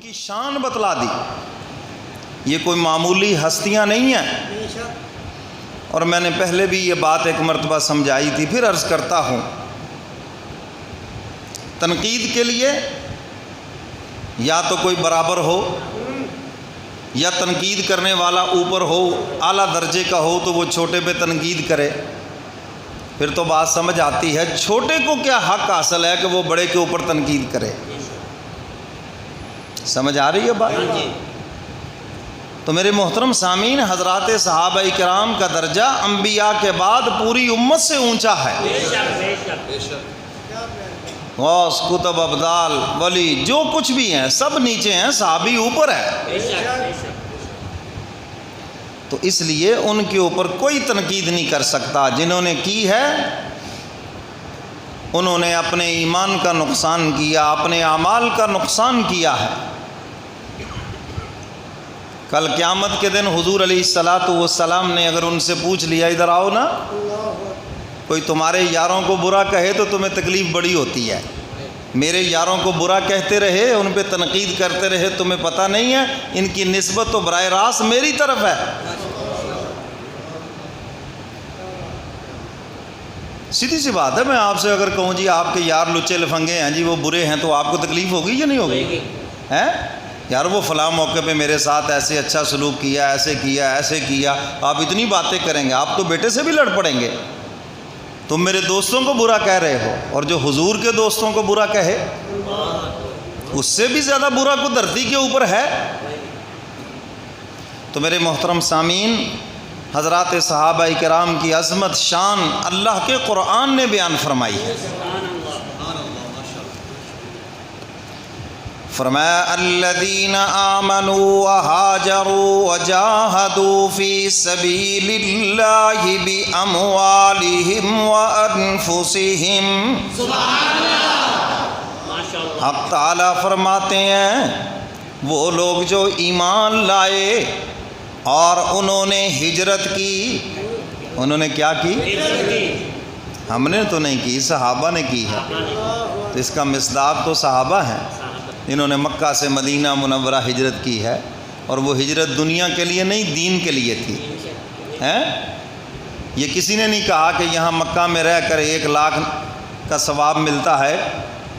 کی شان بتلا دی. یہ کوئی معمولی ہستیاں نہیں ہیں. اور میں نے پہلے بھی یہ بات ایک مرتبہ سمجھائی تھی، پھر عرض کرتا ہوں. تنقید کے لیے یا تو کوئی برابر ہو، یا تنقید کرنے والا اوپر ہو، اعلیٰ درجے کا ہو تو وہ چھوٹے پہ تنقید کرے، پھر تو بات سمجھ آتی ہے. چھوٹے کو کیا حق حاصل ہے کہ وہ بڑے کے اوپر تنقید کرے؟ سمجھ آ رہی ہے بات؟ تو میرے محترم سامعین، حضرات صحابہ کرام کا درجہ انبیاء کے بعد پوری امت سے اونچا ہے. غوث، کتب، ابدال، ولی، جو کچھ بھی ہیں سب نیچے ہیں، صحابی اوپر ہے. تو اس لیے ان کے اوپر کوئی تنقید نہیں کر سکتا. جنہوں نے کی ہے انہوں نے اپنے ایمان کا نقصان کیا، اپنے اعمال کا نقصان کیا ہے. کل قیامت کے دن حضور علیہ الصلاۃ والسلام نے اگر ان سے پوچھ لیا، ادھر آؤ نا، کوئی تمہارے یاروں کو برا کہے تو تمہیں تکلیف بڑی ہوتی ہے، میرے یاروں کو برا کہتے رہے، ان پہ تنقید کرتے رہے، تمہیں پتہ نہیں ہے ان کی نسبت تو براہ راست میری طرف ہے. سیدھی سی بات ہے. میں آپ سے اگر کہوں جی آپ کے یار لچے لفنگے ہیں جی، وہ برے ہیں، تو آپ کو تکلیف ہوگی یا نہیں ہوگی؟ ہیں یار وہ فلاں موقع پہ میرے ساتھ ایسے اچھا سلوک کیا، ایسے کیا، ایسے کیا، آپ اتنی باتیں کریں گے، آپ تو بیٹے سے بھی لڑ پڑیں گے. تم میرے دوستوں کو برا کہہ رہے ہو، اور جو حضور کے دوستوں کو برا کہے اس سے بھی زیادہ برا کو دھرتی کے اوپر ہے. تو میرے محترم سامعین، حضرات صحابہ کرام کی عظمت، شان اللہ کے قرآن نے بیان فرمائی ہے. فرمایا الذین آمنوا وہاجروا وجاہدوا فی سبیل اللہ باموالہم وانفسہم. حق تعالیٰ فرماتے ہیں وہ لوگ جو ایمان لائے اور انہوں نے ہجرت کی. انہوں نے کیا کی؟ ہم نے تو نہیں کی، صحابہ نے کی ہے. تو اس کا مصداق تو صحابہ ہیں، انہوں نے مکہ سے مدینہ منورہ ہجرت کی ہے. اور وہ ہجرت دنیا کے لیے نہیں، دین کے لیے تھی. یہ کسی نے نہیں کہا کہ یہاں مکہ میں رہ کر 1 لاکھ کا ثواب ملتا ہے،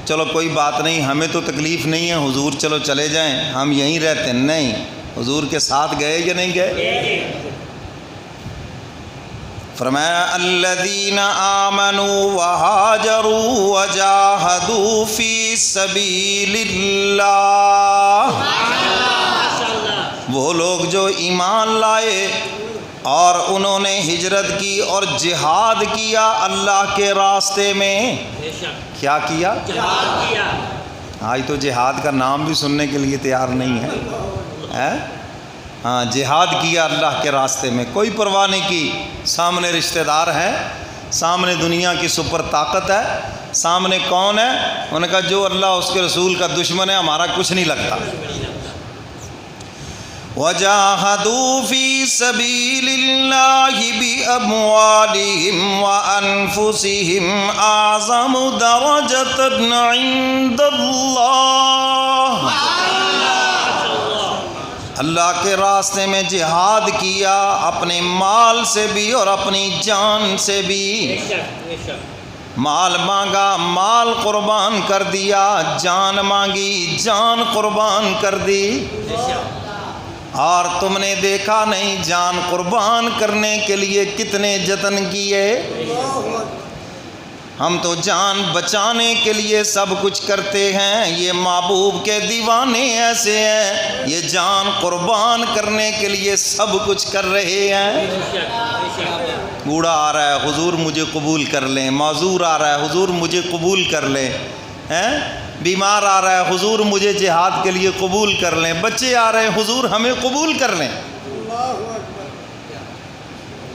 چلو کوئی بات نہیں، ہمیں تو تکلیف نہیں ہے حضور، چلو چلے جائیں، ہم یہیں رہتے ہیں. نہیں، حضور کے ساتھ گئے یا نہیں گئے؟ فرمایا الذین آمنوا وہاجروا وجاہدوا فی سبیل اللہ. وہ لوگ جو ایمان لائے اور انہوں نے ہجرت کی اور جہاد کیا اللہ کے راستے میں. کیا کیا؟ جہاد کیا. آج تو جہاد کا نام بھی سننے کے لیے تیار نہیں ہے. ہاں، جہاد کیا اللہ کے راستے میں، کوئی پرواہ نہیں کی. سامنے رشتہ دار ہیں، سامنے دنیا کی سپر طاقت ہے، سامنے کون ہے؟ انہوں نے کہا جو اللہ اس کے رسول کا دشمن ہے ہمارا کچھ نہیں لگتا. وَجَاهَدُوا فِي سَبِيلِ اللَّهِ بِأَمْوَالِهِمْ وَأَنفُسِهِمْ أَعْظَمُ دَرَجَةً عِندَ اللَّهِ. اللہ کے راستے میں جہاد کیا، اپنے مال سے بھی اور اپنی جان سے بھی. مال مانگا، مال قربان کر دیا، جان مانگی، جان قربان کر دی. اور تم نے دیکھا نہیں جان قربان کرنے کے لیے کتنے جتن کیے. ہم تو جان بچانے کے لیے سب کچھ کرتے ہیں، یہ محبوب کے دیوانے ایسے ہیں، یہ جان قربان کرنے کے لیے سب کچھ کر رہے ہیں. بوڑھا آ رہا ہے حضور مجھے قبول کر لیں، معذور آ رہا ہے حضور مجھے قبول کر لیں، بیمار آ رہا ہے حضور مجھے جہاد کے لیے قبول کر لیں، بچے آ رہے ہیں حضور ہمیں قبول کر لیں.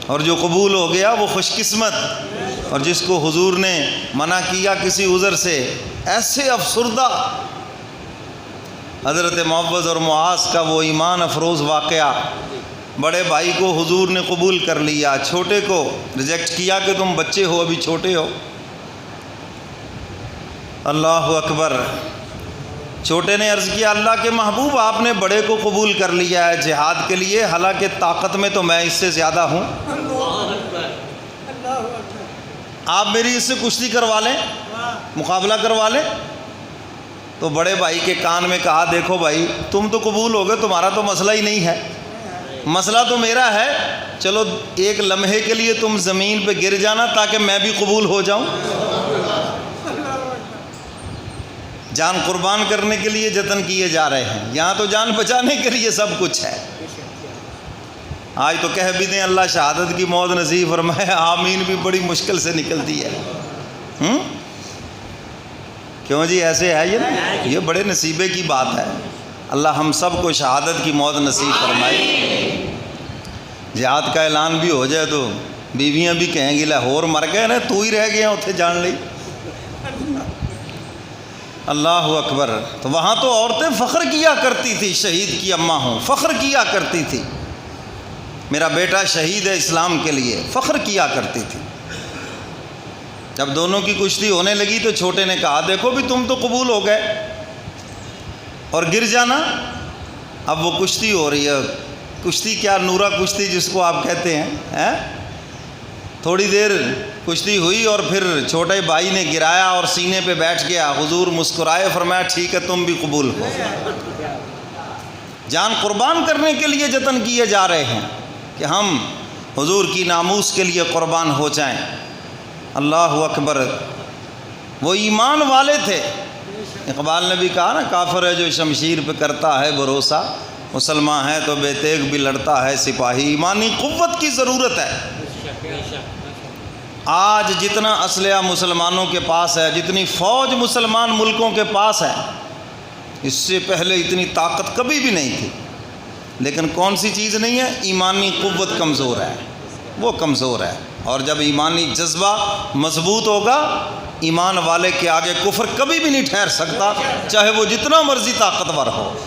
اور جو قبول ہو گیا وہ خوش قسمت، اور جس کو حضور نے منع کیا کسی عذر سے، ایسے افسردہ. حضرت معوذ اور معاذ کا وہ ایمان افروز واقعہ، بڑے بھائی کو حضور نے قبول کر لیا، چھوٹے کو ریجیکٹ کیا کہ تم بچے ہو ابھی چھوٹے ہو. اللہ اکبر. چھوٹے نے عرض کیا اللہ کے محبوب آپ نے بڑے کو قبول کر لیا ہے جہاد کے لیے، حالانکہ طاقت میں تو میں اس سے زیادہ ہوں، آپ میری اس سے کشتی کروا لیں، مقابلہ کروا لیں۔ تو بڑے بھائی کے کان میں کہا دیکھو بھائی تم تو قبول ہو گئے، تمہارا تو مسئلہ ہی نہیں ہے، مسئلہ تو میرا ہے، چلو ایک لمحے کے لیے تم زمین پہ گر جانا تاکہ میں بھی قبول ہو جاؤں۔ جان قربان کرنے کے لیے جتن کیے جا رہے ہیں، یہاں تو جان بچانے کے لیے سب کچھ ہے۔ آج تو کہہ بھی دیں اللہ شہادت کی موت نصیب فرمائے، آمین بھی بڑی مشکل سے نکلتی ہے۔ کیوں جی ایسے ہے یہ بڑے نصیبے کی بات ہے۔ اللہ ہم سب کو شہادت کی موت نصیب فرمائے۔ جہاد کا اعلان بھی ہو جائے تو بیویاں بھی کہیں گی لاہور مر گئے نا، تو ہی رہ گیا اتنے جان لی۔ اللہ اکبر۔ تو وہاں تو عورتیں فخر کیا کرتی تھی، شہید کی اماں ہوں، فخر کیا کرتی تھی، میرا بیٹا شہید ہے اسلام کے لیے، فخر کیا کرتی تھی۔ جب دونوں کی کشتی ہونے لگی تو چھوٹے نے کہا دیکھو بھی تم تو قبول ہو گئے اور گر جانا۔ اب وہ کشتی ہو رہی ہے، کشتی کیا، نورا کشتی جس کو آپ کہتے ہیں۔ تھوڑی دیر کشتی ہوئی اور پھر چھوٹے بھائی نے گرایا اور سینے پہ بیٹھ گیا، حضور مسکرائے، فرمایا ٹھیک ہے تم بھی قبول ہو۔ جان قربان کرنے کے لیے جتن کیے جا رہے ہیں کہ ہم حضور کی ناموس کے لیے قربان ہو جائیں۔ اللہ اکبر۔ وہ ایمان والے تھے۔ اقبال نے بھی کہا نا، کافر ہے جو شمشیر پہ کرتا ہے بھروسہ، مسلمان ہے تو بے تیغ بھی لڑتا ہے سپاہی۔ ایمانی قوت کی ضرورت ہے۔ آج جتنا اسلحہ مسلمانوں کے پاس ہے، جتنی فوج مسلمان ملکوں کے پاس ہے، اس سے پہلے اتنی طاقت کبھی بھی نہیں تھی۔ لیکن کون سی چیز نہیں ہے؟ ایمانی قوت کمزور ہے، وہ کمزور ہے۔ اور جب ایمانی جذبہ مضبوط ہوگا، ایمان والے کے آگے کفر کبھی بھی نہیں ٹھہر سکتا، چاہے وہ جتنا مرضی طاقتور ہو۔